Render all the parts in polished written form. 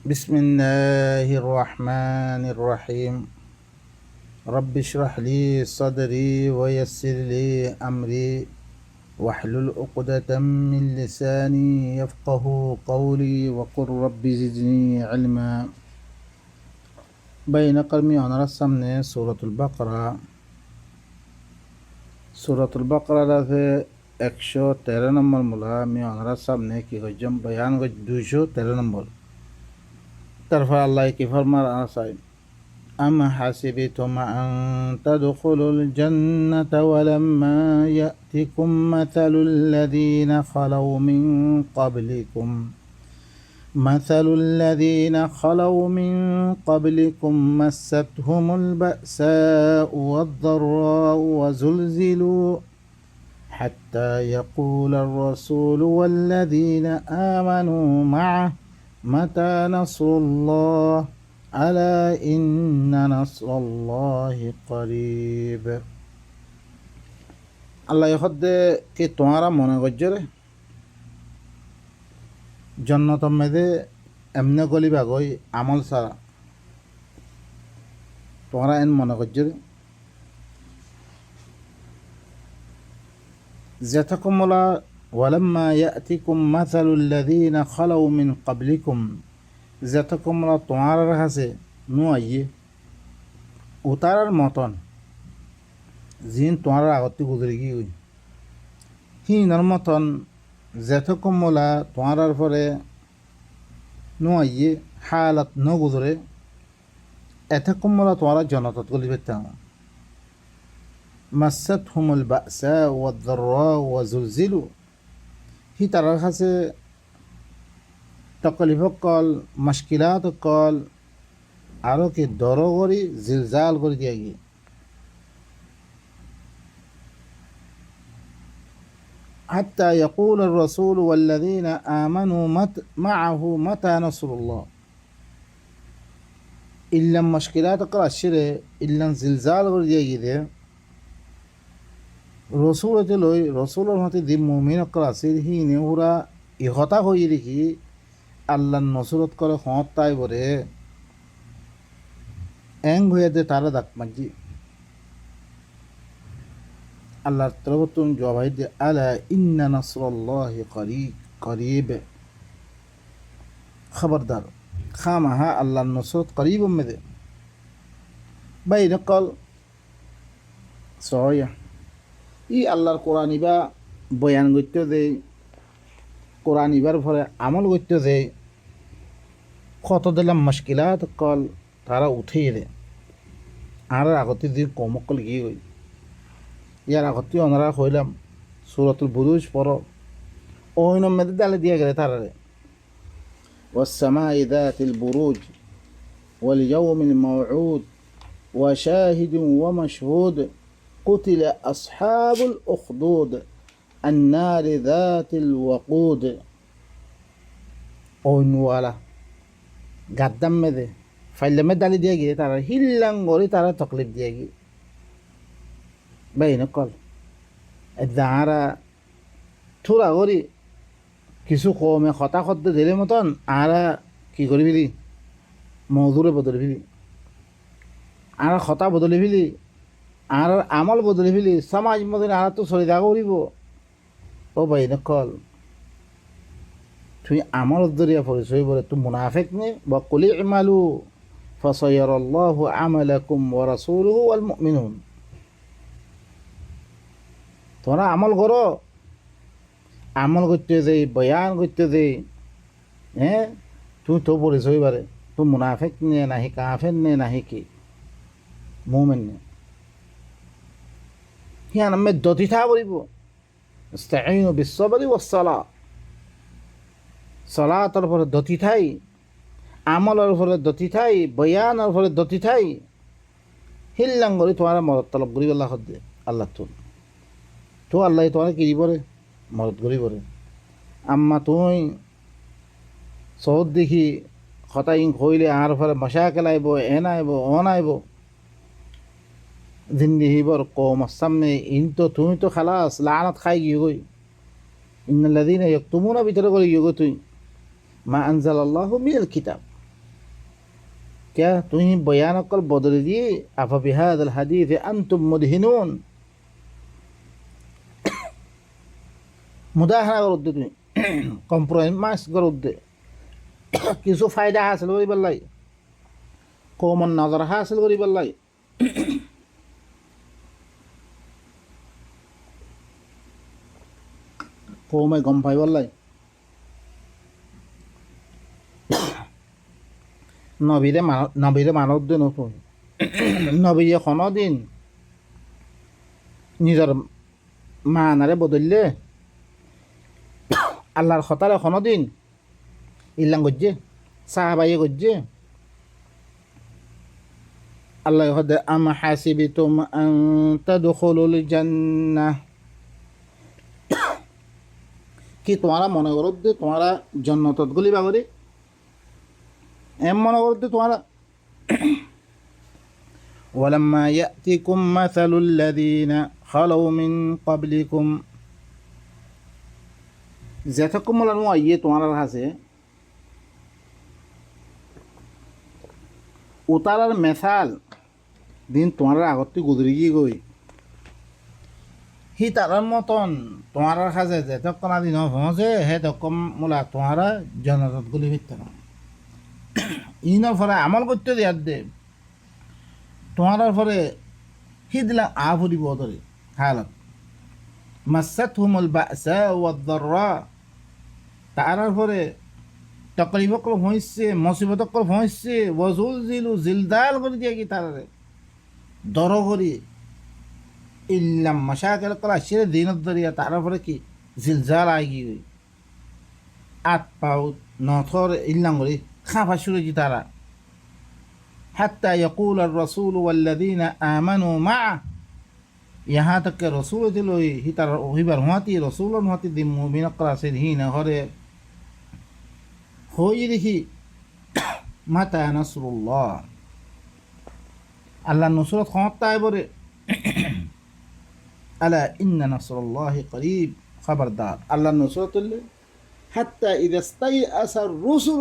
بسم الله الرحمن الرحيم رب اشرح لي صدري ويسر لي أمري واحلل عقدة من لساني يفقه قولي وقل رب زدني علما بين قلمي ونرى السمنة سورة البقرة في 113 নম্বর মূলা আমি ওনারা সামনে কি করলাম বয়ান 213 নম্বর তারপর আল্লাহ কি ফরমার আসাই أم حسبتم أن تدخلوا الجنة ولما يأتكم مثل الذين خلوا من قبلكم مستهم البأساء والضراء وزلزلوا حتى يقول الرسول والذين آمنوا معه متى نصر الله ألا إن نصر الله قريب আল্লাহ হদ্দে কি তোমারা মনে করছে জন্নত মেদে এমনি গলিবা গই আমল সারা তোমরা এন মনে করছে যেতকমলা ওয়ালাম্মা ইয়াতিকুম মাসালুল লাযীনা খালাউ মিন ক্বাবলিকুম যেতকমলা তোমার কাছে নু আইয়ে উতারার মতন জিন তোমার আগতে গুজরে গিয়ে হিনার মতন যেতকমলা তোমার পরে নু আইয়ে হালাত ন গুজরে এতকমলা তোমার জনতত গলি পেতাম মাসাতহুমুল বাসা ওয়াদ-দাররা ওয়া যুলজিলু হি তারার কাছে তকলিফ কল মুশকিলাত কল আরো কি দর করি জিলজাল করে দিয়া গিয়ে حتى يقول الرسول والذين آمنوا معه متى نصر الله إلا مشكلات قرأ الشرع إلا زلزال করে দিয়া গিয়ে রসুলের মতে যে মুমিন আছে হিনে ওরা ইহতা হয়ে দেখি আল্লাহ নসরত করে হত তাই বরে এং হয়ে দে তারা ডাক মাঝি আল্লাহর তরফতুন জবাই দে আলা ইন্না নাসরাল্লাহি করিব খবরদার খামাহা আল্লাহর নসরত করিব মেদে বাই নকল সয়া ই আল্লাহর কোরআন ইবা বয়ান করতে দেয় কোরআন ইবার ফলে আমল করতে দেয় কত দিলাম মুশকিলাত কল তারা উঠিয়ে দেয় আর আগতে যে কমকল গিয়ে গই ইয়ার আগতে ওনারা কইলাম সূরাতুল বুরুজ পড়ো ওই নম্বরে ডালে দিয়ে গেলে তারারে والسماء ذات البروج واليوم الموعود وشاهد ومشهود قتل أصحاب الأخدود النار ذات الوقود ওইনওয়ালা গাদ্দাম মেদে ফাইলে ডালি দিয়ে গিয়ে তারা হিল্লাং করে তারা তকলিফ দিয়ে গিয়ে বাই নকল যারা থোড়া করি কিছু কমে হতা খদ্দ দিলে মতন আরা কি করি ফিলি মজুরে বদলে ফিলি আর হতা বদলে ফিলি আর আমল বদলে ফেলি সমাজ মধ্যে আর তো চলে যাওয়া করিব ও ভাই নকল তুই আমল দরিয়া পরিচয় বলে তুই মুনাফিক নে বা কুলি ইমালু ফাসায়ারাল্লাহু আমালাকুম ওয়া রাসূলুহু ওয়াল মুমিনুন তোরা আমল করো আমল করতে যাই বয়ান করতে যাই হ্যাঁ তুই তো পরিচয় বারে তুই মুনাফিক নে নাহি কাফের নে নাহি কি মুমিন নে হিয়ান আমি দতি থা বলিব ইস্তাঈনু বিস-সাবরি ওয়াস-সালাহ সালাতের উপরে দতি থাই আমলের উপরে দতি থাই বয়ানের উপরে দতি থাই হিল্লাং করে তোমার মদত তলব করি আল্লাহ দে আল্লাহ তো আল্লাহ তোমার কি দিবরে মদত করি বলে আম্মা তুই সহজ দেখি হতাইং হইলে আর ফলে মশা কেলাইব এন আইব অন আইব জিন্দিহিবর কৌম সামনে ইন তো তুমি তো খালাস লানত খাই গিয়ে গই ইন্নাল্লাযীনা ইয়াকতুমুনা ভিতরে করে গিয়ে গো তুই মা আনজালাল্লাহু মিনাল কিতাব क्या तुम बयान अकल बदल दिए अफ बिहादल हदीस अंतुम मुदहिनुन মুদাহানা করতে তুমি কম্প্রোমাইজ করতে কিছু ফায়দা হাসিল করিবার লাগে কমন নজর হাসিল করিবার লাগে কমে গম পাইবার লাগে নবীরে মানব দিন নবীয়ে কোনো দিন নিজের মানারে বদললে আল্লাহর খতারে কোনো দিন ইল্লাং করছে সাহাবাইয়ে করছে আল্লাহ হদে আম হাসিবিতুম আন তাদখুলুল জান্নাহ কি তোমারা মনে করো যে তোমারা জান্নাতত গলিবা করে এম মনে করো যে তোমারা ওয়ালাম্মা ইয়াতিকুম মাসালুল লাযীনা খালাউ মিন ক্বাবলিকুম যেতক্ষণ মলানো আইয়ে তোমার কাছে উতারার মেশাল দিন তোমার আগত গুজরি গিয়ে গই সি তারার মতন তোমার কাছে যেতক্ষণ দিন পৌঁছে হে তখন মোলা তোমারা জনতত গুলি ফিরতে না ইনের পরে আমল করতে দেওয়ার দে তোমার পরে সি দিলাম ফুরিব ধরে হালত মাসাতহুমুল বাসা ওয়াদ-দাররা তারার পরে তকলিফকল হইছে মুসিবতকল হইছে ওয়াজুলজিলু জিলদাল করে দিয়ে কি তারারে দর করি ইল্লাম মাশাকিল কলা শিরে দিনত দরিয়া তারার পরে কি জিলজাল আইগি আত পাও নথর ইল্লাম করে খাফা শুরু কি তারা হাত্তা ইয়াকুল আর-রাসূল ওয়াল্লাযীনা আমানু মা'আ यहाँ तक के रसूल दिलो ही तार ही बार हुआती रसूल हुआती दि मुमिन करा से ही न हरे होई रही मता नसरुल्लाह अल्लाह नुसरत खाता है बोरे अला इन्न नसरुल्लाह करीब खबरदार अल्लाह नुसरत ले حتى إذا استيأس الرسل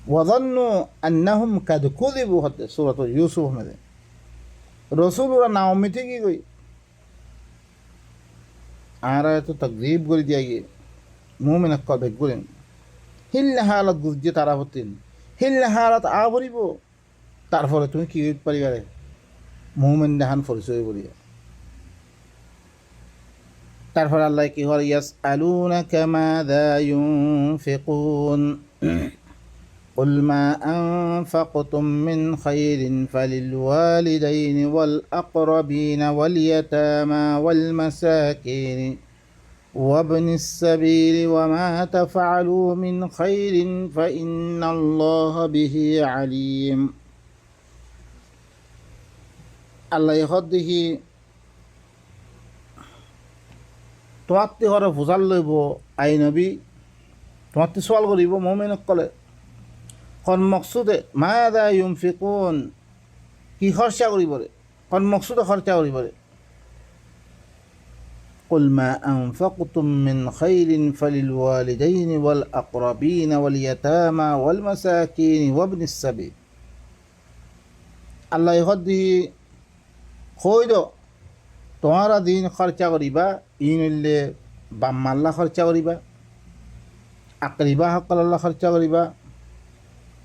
وظنوا أنهم قد كذبوا হতে সূরা ইউসুফ মধ্যে রাসূলরা না উম্মতি কি কই আর তো তাকযীব করে দিয়া গিয়ে মুমিন কবে করেন হিল হালাত গুজে তারা হতেন হিল হালাত আবরিব তারপরে তুমি কি পারিবারে মুমিন দেহান পরিচয় বলিয়া তারপর আল্লাহ কি হল ইয়াসআলুনাকা মাযা ইউনফিকুন قل ما أنفقتم من خير فللوالدين والأقربين واليتامى والمساكين وابن السبيل وما تفعلوا من خير فإن الله به عليم الله يخده تواتي هره فزال لبو أي نبي تواتي سوال غريبو مؤمن قلت কোন মকসুদে মাযা ইউনফিকুন কি খরচা করিবরে কোন মকসুদে খরচা করিবরে قل ما أنفقتم من خير فللوالدين والأقربين واليتامى والمساكين وابن السبيل আল্লাহ হদি কইদ তোমারা দিন খরচা করিবা ইনলে বাম্মাল্লাহ খরচা করিবা আকরিবা হকল্লাহ খরচা করিবা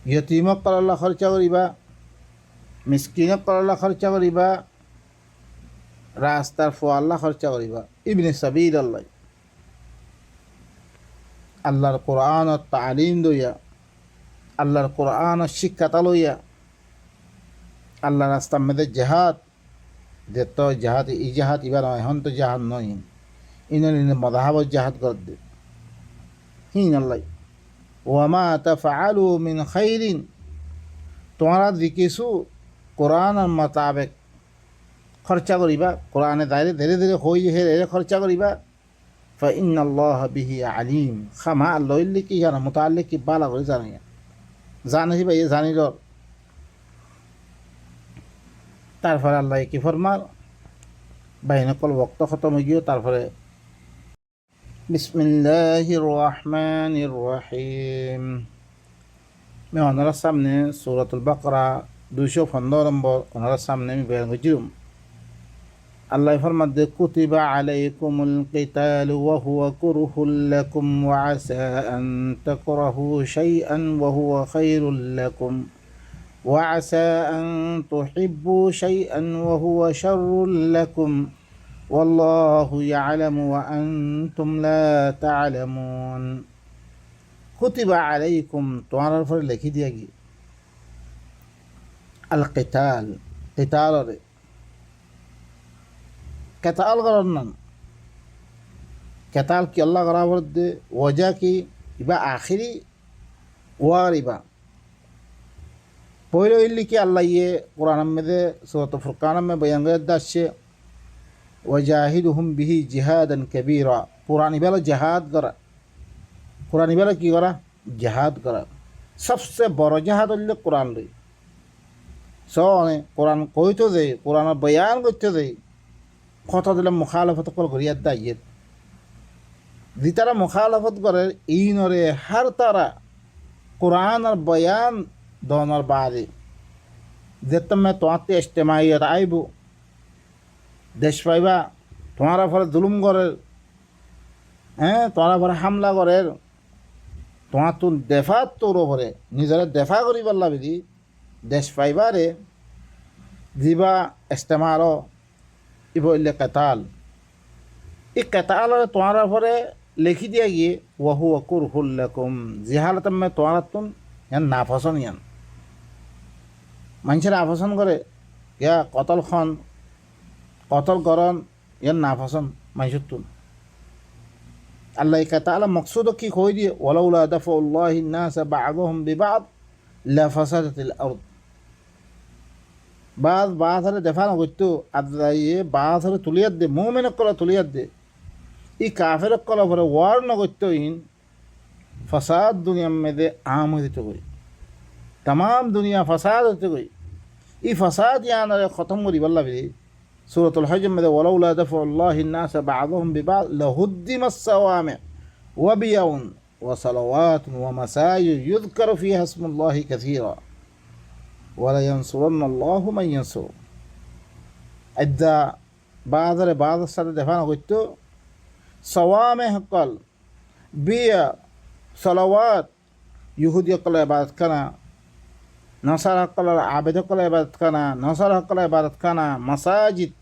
यतीमक करला खर्चा करिबा मिस्किनक करला खर्चा करिबा रास्तार फुआल्ला खर्चा करिबा इब्ने सबील अल्लाह আল্লাহর কোরআন তালিম দইয়া আল্লাহর কোরআন শিক্ষা লইয়া আল্লাহর রাস্তার মধ্যে জেহাদ যেত জেহাদ ই জেহাদ ইবার এখন তো জেহাদ নয় ইন মদাহাবত জেহাদ কর দে হিন আল্লাহ ওয়ামা তাফআলু মিন খাইরিন তোমরা দিকেছো কোরআনের মোতাবেক খরচা করিবা কোরআনে দাঁড়িয়ে ধীরে ধীরে হই হেরে খরচা করিবা ফাইন্নাল্লাহ বিহি আলিম খামা আল্লাহ কি জানা মুতাআল্লিক কি বালা করে জানি ভাই জানিল তারপরে আল্লাহ কি ফরমার বাইনা কল ওয়াক্ত খতম হয়ে গিয়ে তারপরে بسم الله الرحمن الرحيم. मैं हमारा सामने सूरतुल बकरा 215 नंबर हमारा सामने में बयान करूँ. अल्लाह फरमाते कुतिबा अलैकुमुल क़ितालु व हुवा कुरहुल लकुम व असा अन तकरहू शैअन व हुवा खैरुल लकुम व असा अन तुहिब्बू शैअन व हुवा शर्रुल लकुम वल्लाहु याअलमु व अंतुम ला ताअलमून. कुतिबा अलैकुम तुम्हारे ऊपर लिखी दिया गया अल क़िताल क़िताल और क़िताल करना क़िताल की अल्लाह करावर दे वजह की इबा आखिरी वारिबा पहले इल्ली की अल्लाह ये कुरान में दे सूरत फुरकान में बयान गया दश्य वजाहिदुहुम बिही जिहादन कबीरा. पुरानी वाला जिहाद करा कुरानी वाला की करा जिहाद करा. सबसे बड़ा जिहाद हल्ले कुरान रही सोने कुरान कोई तो दे कुरान बयान करते दे কথা দিলে মুখালাফত করিয়া দাইয়েত দি তারা মুখালাফত করে ইনরে হার তারা কুরআন আর বয়ান দোনোর বাদে যেতমে তোতে ইজতিমাইয়ত আইবু দেশ পাইবা তোমার উপর জুলুম করে তোমার উপর হামলা করে তোমার তো দেফা তোর উপরে নিজের দেফা করিবার লাগি দেশ পাইবারে দিবা ইজতিমারো ইবইলে কাতাল এই কাতাল তোমার উপরে লিখি দিয়া গিয়ে ওয়াহু কুরহুল লাকুম জিহালাত মে তোমার তুন ইয়ান নাফসন ইয়ান মানুষের আফসন করে ইয়া কতল করন ইয়ান নাফসন মানুষের তুন. আল্লাহ কাতাল মকসুদ কি কই দিয়ে ওয়ালাউলা দাফাউল্লাহি নাস বা'দুহুম বিবা'দ লাফাসাদাতিল আরদ. বাদ হারে দেখা না করতো আল্লাহ বাদ হারে তুলিয়ার দে মুমিনক কলা তুলিয়ার দে ই কাফেরক কলা পরে ওয়ার না করতো ইন ফসাদ দুনিয়া মেদে আম হয়ে দিতে কই তাম দুনিয়া ফসাদ হতে কই ই ফসাদ ইয়ানারে খতম করি বললা বি সূরাতুল হজ মেদে ওয়ালাউলা দাফাউল্লাহি নাস বা'দুহুম বিবা'দ লাহুদ্দিমাস সাওয়ামি ওয়া বিয়াউন ওয়া সালাওয়াতুন ওয়া মাসাজিদ ইউযকারু ফিহা ইসমুল্লাহি কাসীরা ওয়ালা ইয়ানসুরান্নাল্লাহু মান ইয়ানসুর. আদা বাজারে বাজার সাথে দেখা না করতো সওয়ামে হকল বিয়া সালাওয়াত ইহুদি হকল ইবাদত খানা নসারা হকল আবেদ হকল ইবাদত খানা নসারা হকল ইবাদত খানা মাসাজিদ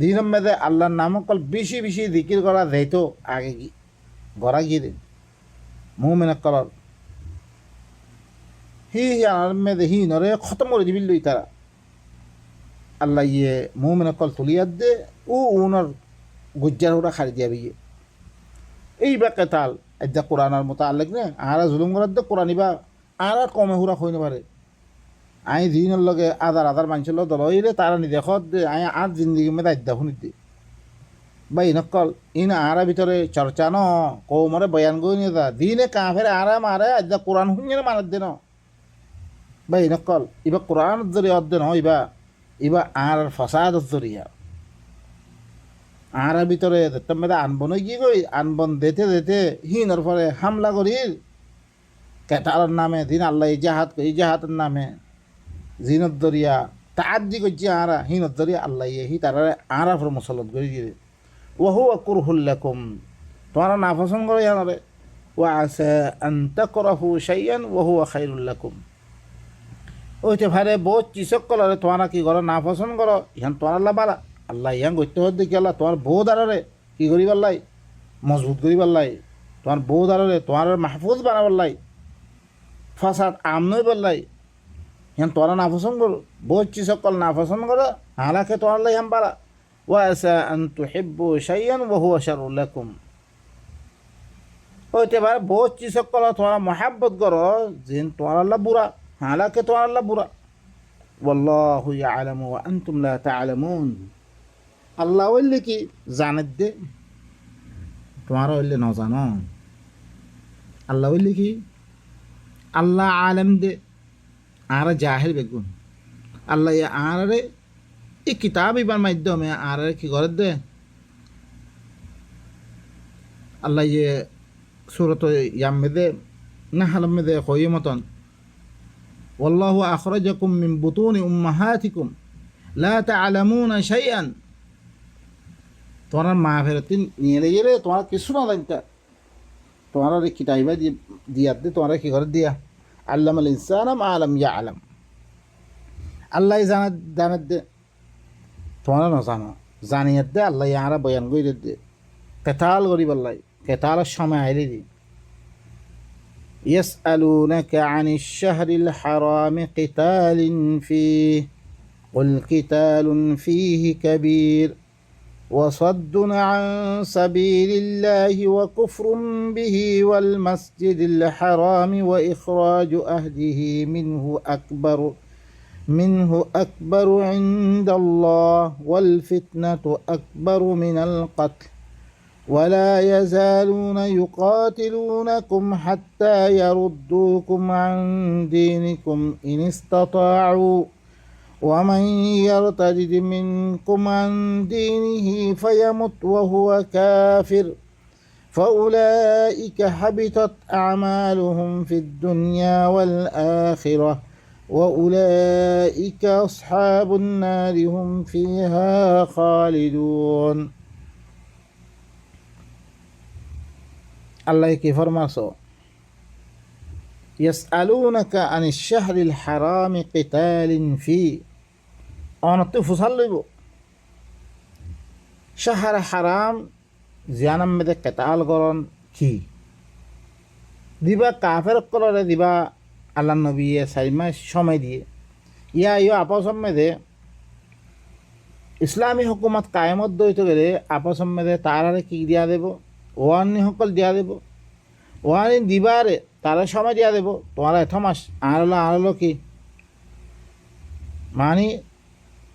দিনের মেদে আল্লাহর নাম হকল বেশি বেশি জিকির করা যাইতো আগে গড়া গিয়ে মুমিন হকল হি মেদে হি নরে খতম করে দিবিল তারা আল্লাহ ইয়ে মুমিন কল তুলিয়ার দে উনার গুজ্জার ওরা খারি দিয়া বিয়ে এই বা কেতাল এদা কোরআনার মতো আল্লাহ নে আরা জুলুম করার দে কোরআন বা আর কমে হুরা হই না পারে আই দিনের লগে আদার মানুষের লগে দল হইলে তারা নিদেখত দে আই আর জিন্দগি মেদা আদ্যা শুনি দে বা ইনকল ইন আরা ভিতরে চর্চা ন কৌমরে বয়ান গই নিয়ে দিনে কাফের আরা মারে আদ্যা কোরআন শুনিয়ে মারার দে ন বা ইনকল ইবা কোরআন জরিয়া অধ্যয়ন হয় ইবা আর ফসাদ জরিয়া আর ভিতরে মেদা আনবন কি কই আনবন দেতে হিনর পরে হামলা করি কেতার নামে দিন আল্লাহ ইজাহাতের নামে জিনত দরিয়া তাজ্জি করছি আরা হিনত দরিয়া আল্লাহ হি তারা আরা পরে মুসলত করে দিয়ে ওহু কুরহুল লাকুম তোমার না পছন্দ করে জানারে ওয়া আসা আন তাকরাহু শাইআন ওয়া হুয়া খায়রুল লাকুম. ওইতে ভারে বহুত চিসক কলরে তোমার কি করো না পছন্দ করো ইহান তোমার আল্লাহ বালা আল্লাহ ইহান গত্য হতে কি আল্লাহ তোমার বউ দাঁড়ারে কি করি পারলাই মজবুত করি পারলাই তোমার বউ দাঁড়ারে তোমার মাহফুজ বানাবার লাই ফাসাদ আমনই পারলাই ইহান তোমার না পছন্দ করো বহুত চিসক কল না পছন্দ করো হালাকে তোমার আল্লাহ ইহান বালা ওয়া আসা আন তুহিব্বু শাইআন ওয়া হুয়া শাররুল লাকুম. ওইতে ভারে বহুত চিসক কল তোমার মহাব্বত করো জিন তোমার আল্লাহ বুড়া হালাকে তোমার আল্লাহ বুড়া ওয়াল্লাহু ইয়ালামু ওয়া আনতুম লা তা'লামুন. আল্লাহ হইলে কি জানেত দে তোমার হইলে ন জানো আল্লাহ হইলে কি আল্লাহ আলেম দে আর জাহির বেগুন আল্লাহ আরে এই কিতাব ইবার মাধ্যমে আর কি করে দে আল্লাহ যে সূরাত ইয়াম মেদে নাহল মেদে কই মতন ওয়াল্লাহু আখরাজাকুম মিন বুতুনি উম্মাহাতিকুম লা তা'লামুনা শাইআন, তোমার মা ফেরতিন নিয়ে গেলে তোমার কিছু না লাগতা, তোমার কিতাইবা দিয়া দে, তোমার কি করে দিয়া আল্লামাল ইনসানা মা লাম ইয়ালাম, আল্লাহ জানাত দে, তোমার না জানো জানিয়াত দে, আল্লাহ ইয়ারা বয়ান করে দে, কেতাল করিব আল্লাহ, কেতালের সময় আইলে দি يسألونك عن الشهر الحرام قتال فيه قل قتال فيه كبير وصد عن سبيل الله وكفر به والمسجد الحرام وإخراج أهله منه أكبر عند الله والفتنة أكبر من القتل ولا يزالون يقاتلونكم حتى يردوكم عن دينكم إن استطاعوا ومن يرتد منكم عن دينه فيمت وهو كافر فأولئك حبطت أعمالهم في الدنيا والآخرة وأولئك أصحاب النار هم فيها خالدون. আল্লাহ কি ফরমাছো ইয়াসআলুনাকা আনিশ শাহরিল হারামি কিতালিন ফি, অনতে ফুসাল লইব শাহর হারাম জিয়ানাম মেদে কেতাল করন কি দিবা কাফের কলরে দিবা আল্লাহ নবী সাইমা সময় দিয়ে ইয়া ইয় আপসম মেদে ইসলামী হুকুমত কায়েমত দইতে গেলে আপসম মেদে তারারে কি দিয়া দেব, ওয়ানি সকল দিয়া দেব, ওয়ানি দিবারে তারা সময় দিয়া দেব, তোমারা এত মাস আরলো কি মানি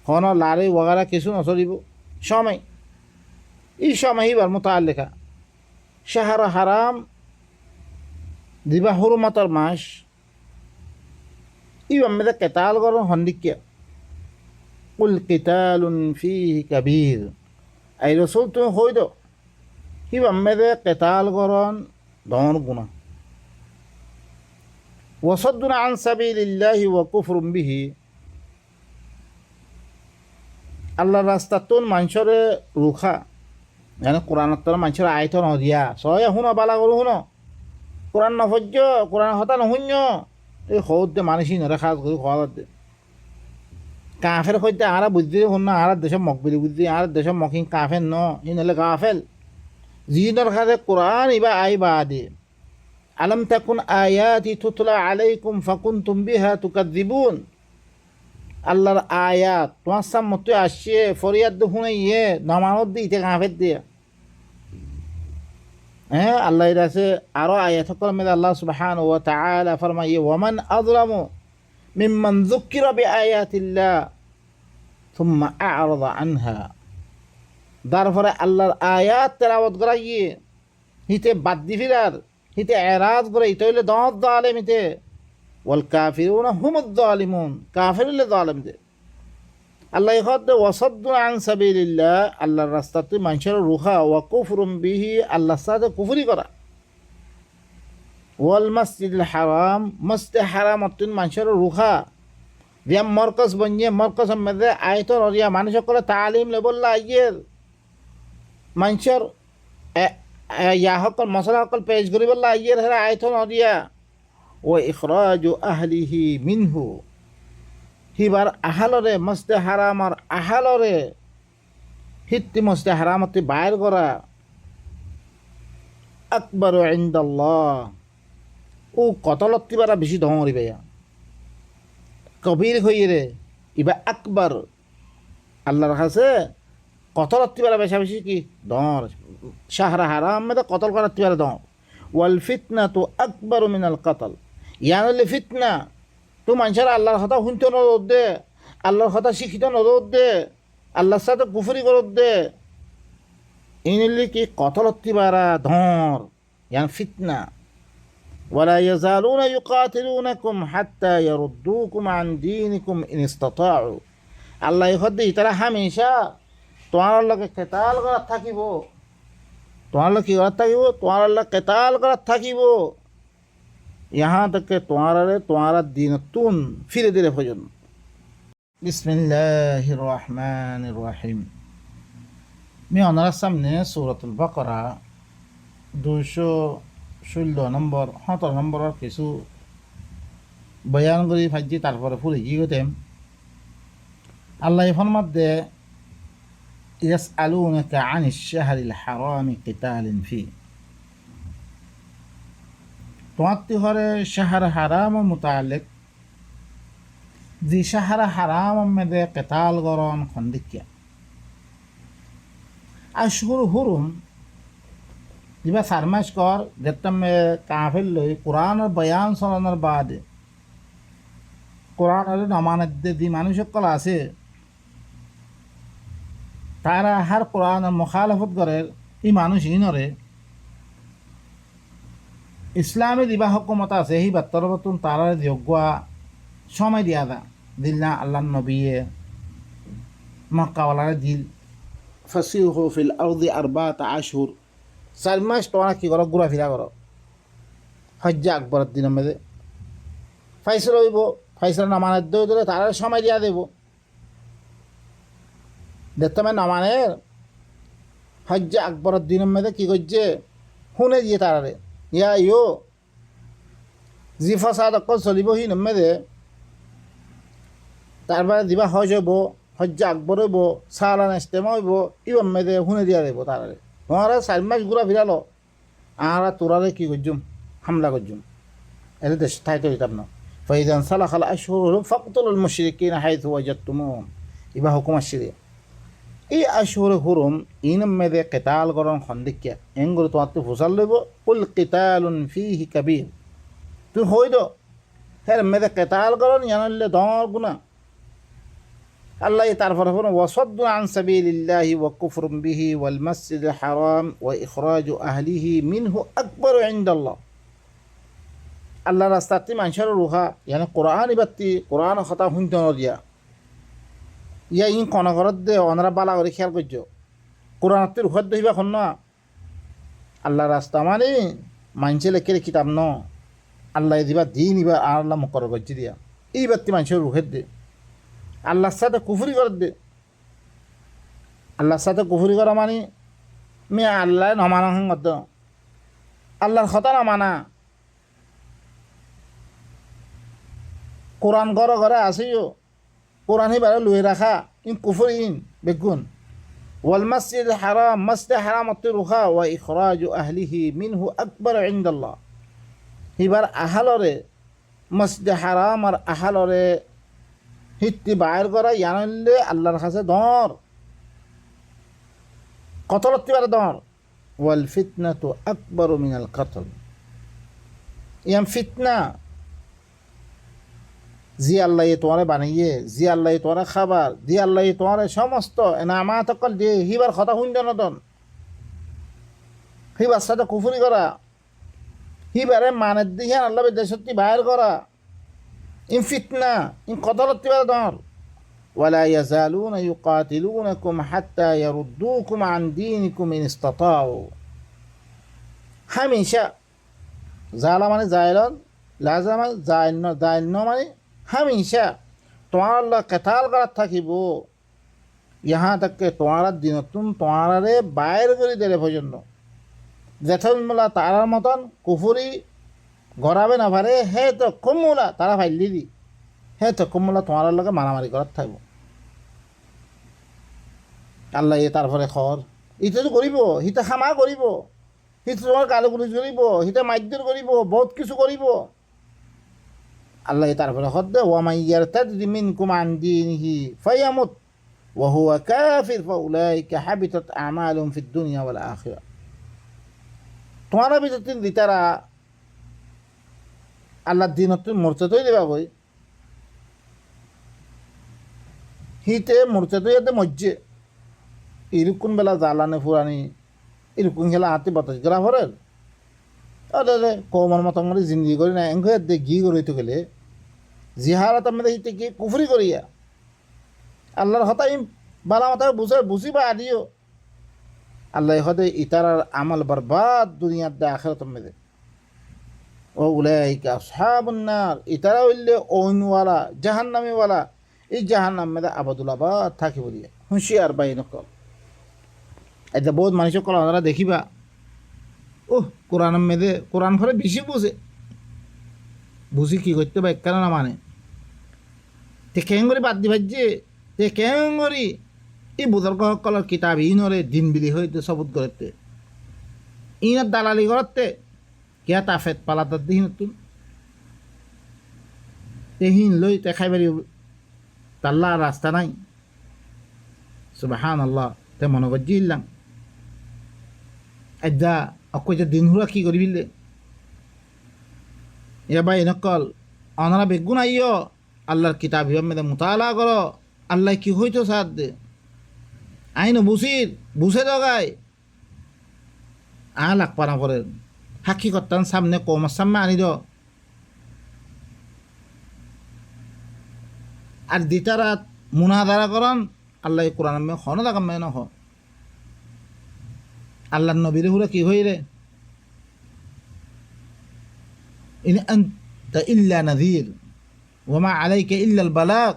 কোনো লারে ওগারা কিছু নচলিব সময়, এই সময় এবার মোতাল লেখা শাহর হারাম দিবা হুরমতর মাস ই মেদে কেতাল করন হন্দিকিয়া কুল কিতালুন ফিহি কাবীর, এই রসুল তুমি হই দাও মেদে কেতাল করন দন গুণা ওয়াসাদ্দুন আন সাবিলিল্লাহি ওয়া কুফরুম বিহি, আল্লাহর রাস্তাতুন মানুষরে রুখা মানে কোরআনত তোর মানুষের আয়ত নদিয়া সয় শুনো বালা করো শুনো কোরআন নফজ্য কোরআন হতা নশুন্য এই সৌদ দে মানুষই নরে খাজ করে খাওয়া দে কাফের সৈতে আর বুদ্ধি শুন আর দেশে মকবিলি বুদ্ধি আর দেশে মকিং কাফের ন ই নলে কাফেল জিনের খাজে কোরআন ইবা আইবা আদি আলম তাকুন আয়াতি তুতলা আলাইকুম ফাকুনতুম বিহা তুকাযযিবুন, আল্লাহর আয়াত তোমার সামনে আসছে ফরিয়াদ শুনে ইয়ে নমানত দি ইতে কাফের দিয়ে হ্যাঁ আল্লাহ আছে আরো আয়াত সকল মেদে আল্লাহ সুবহানাহু ওয়া তাআলা ফরমায়ে ওয়ামান আযলামু মিম্মান যুক্কিরা বিআয়াতিল্লাহ সুম্মা আ'রাদা আনহা, তারপরে আল্লাহর আয়াত তেলাওয়াত করা গিয়ে হিতে বাদ দি ফিরার হিতে এরাজ করে ইতে হইলে দত জালেম হিতে ওয়াল কাফিরুনা হুমুদ জালিমুন, কাফির হইলে জালেম দে আল্লাহ ইখদ ওয়াসাদ্দু আন সাবিলিল্লাহ, আল্লাহর রাস্তাতে মানুষের রুখা ওয়া কুফরুম বিহি, আল্লাহর সাথে কুফরি করা ওয়াল মসজিদুল হারাম, মসজিদে হারামতুন মানুষের রুখা দিয়া মরকজ বনিয়ে মরকজ মধ্যে আয়তন অরিয়া মানুষ করে তালিম লেবল্লা আইয়ের মানুষের ইয়া সকল মশলা সকল পেশ করিবল্লা আইয়ের হেরা আয়তন অরিয়া ও ইখরাজু আহলিহি মিনহু, হিবার আহালরে মসজিদে হারামর আহালরে হিত্তি মসজিদে হারামতে বাইর করা আকবর ইনদাল্লাহ, ও কতলত্তি বারা বেশি ধমরি ভাইয়া কবির হইরে ইবা আকবর আল্লাহর কাছে কতলত্তি বারা বেশা বেশি কি ধর শাহরা হারাম মেদে কতল করাত্তি বারা ধর ওয়াল ফিতনা তো আকবর মিনাল কতল, ইয়ানলে ফিতনা তো মানুষের আল্লাহর কথা শুনতে নরদ দে, আল্লাহর কথা শিখিত নরদ দে, আল্লাহর সাথে কুফরি করত দে, ইনলি কি কতলত্তি বারা ধর ইয়ান ফিতনা ولا يزالون يقاتلونكم حتى يردوكم عن دينكم إن استطاعوا, আল্লাহ ইখদ ইতারা হামেশা তোমার লগে কেতাল করা থাকিব তোমার কি করার থাকিব, তোমার কেতাল করার থাকিব ইহা থেকে তোমার দিনতুন ফিরে দিলে পর্যন্ত। বিসমিল্লাহির রহমানির রহিম। আমি ওনার সামনে সূরাতুল বাকারা 216 নম্বর 17 নম্বরের কিছু বয়ান করি ফাইজি, তারপরে ফুলে কি গতেম আল্লাহ ফরমাতে ইয়াসআলুনাকা আনিশ শাহরিল হারামি কিতালিন ফি। তোমার হরে শাহর হারাম মুতাআল্লিক জি শাহর হারাম মধ্যে কিতাল গরন খন্দিকিয়া আশহুর হুরুম দিবা সারমাস কর যেতম কাফিল লই কোরআনের বয়ান শোনানোর বাদে কোরআনের নমানত দি মানুষ সকল আছে তারা হার কোরআনের মুখালফত করে ই মানুষ ইনরে ইসলামী দিবা হকুমত আছে হি বাত্তর বতুন তারা যোগ্য সময় দিয়া দা দিল না আল্লাহ নবীয়ে মক্কাওয়ালারে দিল ফাসিহু ফিল আরদি আরবাআতা আশহুর 4 মাস তোমরা কি করো ঘোরাফেরা করো হজ্জে আকবরের দিনের মধ্যে ফাইসলা হইব, ফাইসলা নামানের দৌড়ে তারা সময় দিয়া দেব দেখতে নামানের হজ্জে আকবরের দিনের মধ্যে কি করছে শুনে দিয়ে তারারে ইয়া ইয়ো জি ফসাদ অকল চলিব সি নমেদে তারপরে দিবা হজ হইব, হজ্জে আকবর হইব, সালান ইস্তেমা হইব, ইবার মেদে শুনে দিয়া দেব তারারে। তোমারা 4 মাস ঘুরা ফিরালো আর তোরারে কি করছুম হামলা করছুম এটা দেশ থাইতো দিতাম না। ফাইজান সালাখাল আশহুর ফাকতুলুল মুশরিকিনা হাইথু ওয়াজাদতুমুহুম ইবা হুকুম আসিরে এই আশহুর হুরুম ইনম মেদে কিতাল গরন খন্দিকিয়া এঙ্গুর তোমাতে ফুসাল লইব কুল কিতালুন ফিহি কাবীর তুই হইদ হের মেদে কিতাল গরন ইয়ানলে দর গুনাহ আল্লাহ তারপরে ওয়াসাদ্দু আন সাবিলিল্লাহি ওয়া কুফরুম বিহি ওয়াল মাসজিদিল হারাম ওয়া ইখরাজু আহলিহি মিনহু আকবারু ইনদাল্লাহ। আল্লাহ রাস্তাতে মানুষের রুহা ইয়ানি কোরআন ইবাত্তি কোরআন কথা শুনতে দিয়া ইয়া ইন কোন ঘরত দে অনরা বালা করে খেয়াল করছো কোরআনতে রুহাত দহিবা খন না আল্লাহ রাস্তা মানে মানুষে লেখে কিতাব ন আল্লাহ দিবা দিন ইবা আর আল্লাহ মকর করছি দিয়া এই বাত্তি মানুষের রুহের দে আল্লাহর সাথে কুফরি করে দে। আল্লাহর সাথে কুফরি করা মানে মেয়ে আল্লাহ নমানা সঙ্গত আল্লাহর কথা না মানা কোরআন ঘরে ঘরে আসিও কোরআন হিবারে লুয়ে রাখা ইন কুফরি ইন বেগুন ওয়াল মসজিদ হারাম মসজিদ হারাম অতি রুখা ওয়া ইখরাজু আহলিহি মিনহু আকবার ইনদাল্লাহ হিবার আহালরে মসজিদ হারাম আর আহালরে হিত্তি বাইর করা ইয়ানলে আল্লাহর কাছে দর কতলত্তি পারে দর ওয়াল ফিতনাতু আকবারু মিনাল কতল ইয়াম ফিতনা জি আল্লাহ তোমারে বানিয়ে জি আল্লাহ তোমারে খাবার জি আল্লাহ তোমারে সমস্ত এনামাত অকল দিয়ে হিবার কথা শুনতে নতন হিবার সাথে কুফরি করা হিবারে মানের দিকে আল্লাহ দেশত্তি বাইর করা ইন ফিতনা ইন কতলত্তি পারে দর ওয়ালা ইয়াজালুনা ইউকাতিলুনাকুম হাত্তা ইয়ারুদ্দুকুম আন দীনিকুম ইন ইসতাতাউ। হামেশা জালা মানে জায়লন লাজা মানে জায়ন মানে হামেশা তোমার আল্লাহ কেতাল করার থাকিব ইহা তাকে তোমার দিনতুন তোমারে বাইর করে দিলে পর্যন্ত যেথমলা তারার মতন কুফুরি গড়াবে না পারে হে তো কমলা তারা ফাইলি দি হে তো কমলা তোমার লগে মারামারি করার থাকব আল্লাহ তারপরে খর ইটো তো করিব হিতে খামা করিব হিতে তোমার গালগুলি করিব হিতে মাইদ্যর করিব বহুত কিছু করিব আল্লাহ তারপরে খর দে ওয়ামাই ইয়ারতাদি মিনকুম আন দীনিহি ফায়ামুত ওয়া হুয়া কাফির ফাউলাইকা হাবিতাত আমালুহুম ফিদ দুনিয়া ওয়াল আখিরা। তোমার ভিতর দিতারা আল্লাহর দিনত মর্যাদাই দেবা বই হিতে মর্যাদাই ইয়াতে মজ্জে এরকম বেলা জ্বালানে ফুরানি এরকম খেলা হাতে বাতাস করা ফরের আরে কমর মতন করে জিন্দগি করি না এঙ্গে দে ঘি করইতে গেলে জিহারাত আমাদের হিতে কি কুফরি করিয়া আল্লাহর হতাই বালা মাথা বুঝিবা আদিও আল্লাহ হদে ইতারার আমল বরবাদ দুনিয়ার দে আখেরাত মেদে ও উলাইকা আসহাবুন নার ইতারা হইলে ওইনওয়ালা জাহান্নামীওয়ালা এই জাহান্নাম মেদে আবাদুল আবাদ থাকিব দিয়ে হুঁশিয়ার বাই নকল এটা বহুত মানুষ কল ওনারা দেখিবা ও কোরআন মেদে কোরআন ফলে বেশি বুঝে বুঝি কি করতে বা কেন না মানে তে কেন করে বাদ দি ভাজ্যে তে কেন করি এই বুজুর্গসকলৰ কিতাপ ইনৰে দিন বিলি হইতে সবুত করতে ইনত দালালি করতে কিয়া তাফেত পালাতার দিন নতুন তেহিন লই তে খাইবারি তাল্লা রাস্তা নাই সুবহানাল্লাহ তে মনে করছি ইল্লাম আজ্জা অকইতে দিন হুরা কি করবিলে এবার এনেকল অনারা বেগুন আইয় আল্লাহর কিতাব হিবাব মেদে মুতালা করো আল্লাহ কি হইতো সাথ দে আইন বুসির বুসে দগায় লাগ পানা করে সাক্ষী কর্তান সামনে কমার সামনে আনি দ আর দিতারাত মুনাদারা করন আল্লাহ কোরআন মে হন দাগাম মে নহ আল্লাহর নবীরে হুরা কি হই রে ইন আনতা ইল্লা নাযীর ওয়া মা আলাইকা ইল্লা আল বালাগ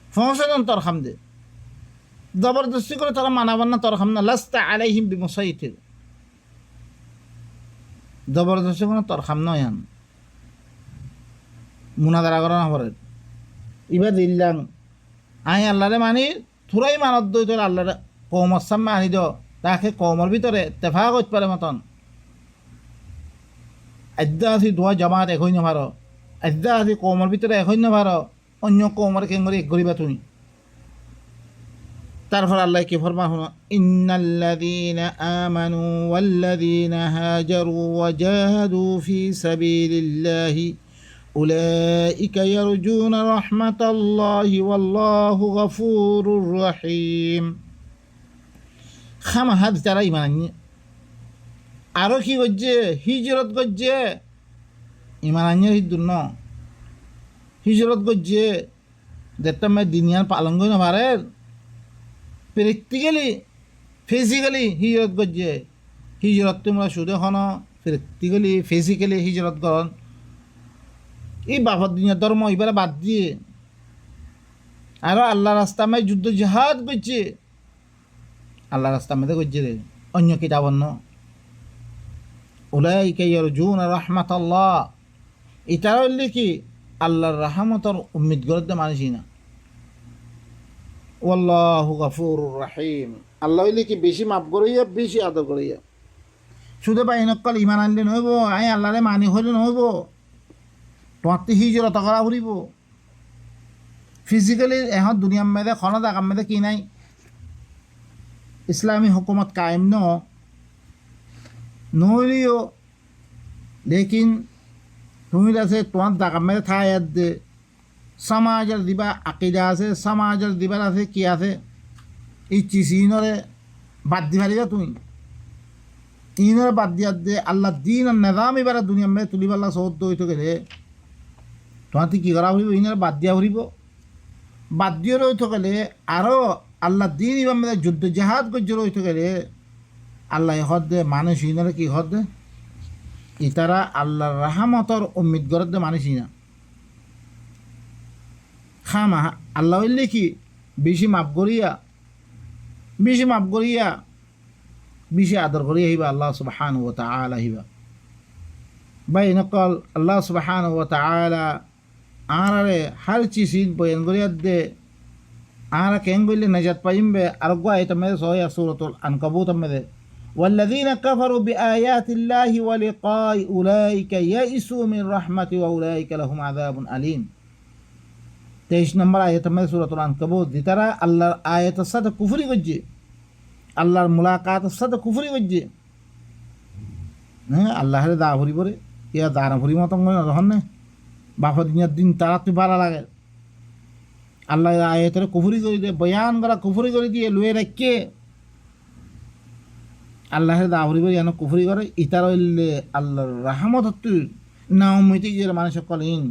ফসলন তোর খামদে জবরদস্তি করে তারা মানাবার না তোর খাম না লাস্তা আলাইহিম বিমুসাইতির জবরদস্তি করে তোর খাম নয় মুনাদারা করা না পরে এবার দিল্লাম আই আল্লাহরে মানি থুরাই মানত দই তোর আল্লাহরে কৌমর সামনে আনি দ তাকে কৌমর ভিতরে তেফা করতে পারে মতন আদ্যা আছি দোয়া জামাত এখন ভার আদ্যা আছি কৌমর ভিতরে এখন ভার অন্য কৌমর কেঙ্গরি এক করিবা তুমি তারপর আল্লাহ কি ফরমান হলো ইন্নাল্লাযীনা আমানু ওয়াল্লাযীনা হাজারু ওয়া জাহাদু ফি সাবিলিল্লাহি উলাইকা ইয়ারজুনা রাহমাতাল্লাহি ওয়াল্লাহু গফুরুর রহিম খামা হাত যারা ইমান আনিয়ে আরো কি করছে হিজরত করছে ইমান আনিয়ে হিদুর ন হিজরত করছে দেখতাম দিনিয়ার পালন করে না পারে প্র্যাকটিক্যালি ফিজিক্যালি হিজরত করছে হিজরত তোমরা শুধু হন প্র্যাকটিক্যালি ফিজিক্যালি হিজরত করন এই বাবার দুনিয়া ধর্ম এবারে বাদ দিয়ে আরো আল্লাহ রাস্তা মে যুদ্ধ জিহাদ করছে আল্লাহ রাস্তা মধ্যে করছে রে অন্য কিতাব অন্য উলাইকা ইয়ারজুনা রাহমাতাল্লাহ এটারা হইলে কি আল্লাহর রাহমতর উম্মিদ করতে মানুষই না ওয়াল্লাহু গফুরুর রহিম আল্লাহ হইলে কি বেশি মাফ করিয়া বেশি আদর করিয়া শুধু বা এনেকল ইমান আনলে নহব আই আল্লাহরে মানি হইলে নহব তোমার তো হিজরত করা ফুরিব ফিজিক্যালি এখন দুনিয়ার মেয়েদের খনদ আগাম মেয়েদের কি নাই ইসলামী হুকুমত কায়েম নহলিও লেকিন তুমি আছে তোমার দাগাম মেয়েদের থায়াত দে সমাজের দিবা আকিদা আছে সমাজের দিবার আছে কি আছে ইচ্ছি ইনরে বাদ দি পারিবা তুমি ইনরে বাদ দিয়ার দে আল্লাহ দিন আর নেজাম এবার দুনিয়া মেয়ে তুলিবাল্লা সৌদ হইতে গেলে তোমার কি করা ফুরিব ইনরে বাদ দিয়া ফুরিব বাদ দিয়ে রইতে গেলে আরও আল্লাহ দিন এবার মেয়েদের যুদ্ধ জাহাজ করছে রইতে গেলে আল্লাহ হদ দে মানুষ ইনরে কি হদ দে ইতারা আল্লাহর রাহমতর উম্মিদ গরদ দে মানুষই না খামা আল্লাহ হইলে কি বেশি মাফ করিয়া বেশি আদর করিয়া হইবা আল্লাহ সুবহানাহু ওয়া তাআলা হইবা বাই নকল আল্লাহ সুবহানাহু ওয়া তাআলা আরে হর চিজ বয়ান করিয়া দে আর কেন বললে নাজাত পাইমবে আর গো আয়াত মে সহিয়া সূরাতুল আনকাবুত মে والذين كفروا بآيات الله ولقاء أولئك يئسوا من رحمته وأولئك لهم عذاب أليم 23 নম্বর আয়াত মে সূরাতুল আনকাবুত দিতারা আল্লাহর আয়াতের সাথে কুফরি করছে আল্লাহর মুলাকাতের সাথে কুফরি করছে হ্যাঁ আল্লাহরে দা ভরি পরে ইয়া দানা ভরি মতন করে না যখন বাপা দিনের দিন তারা তুই ভালো লাগে আল্লাহ আয়াতের কুফরি করে দিয়ে বয়ান করা কুফরি করে দিয়ে লুয়ে রাখকে আল্লাহের দা ভরি পরে যেন কুফরি করে ইতার হইলে আল্লাহর রাহমত তুই না উম্মিতি যে মানুষ কলিন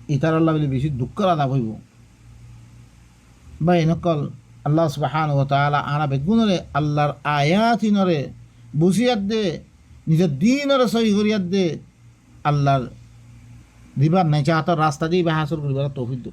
ইতার আল্লাহ বলে বেশি দুঃখ আদা হইব বা এনেকল আল্লাহ সুবহানাহু ওয়া তাআলা আনা বেগুনরে আল্লাহর আয়াতিনরে বুঝিয়াত দে নিজের দিনরে সহি করিয়াত দে আল্লাহর দিবার নেচাহাতর রাস্তা দিয়ে বা হাসল করিবার তৌফিক দে।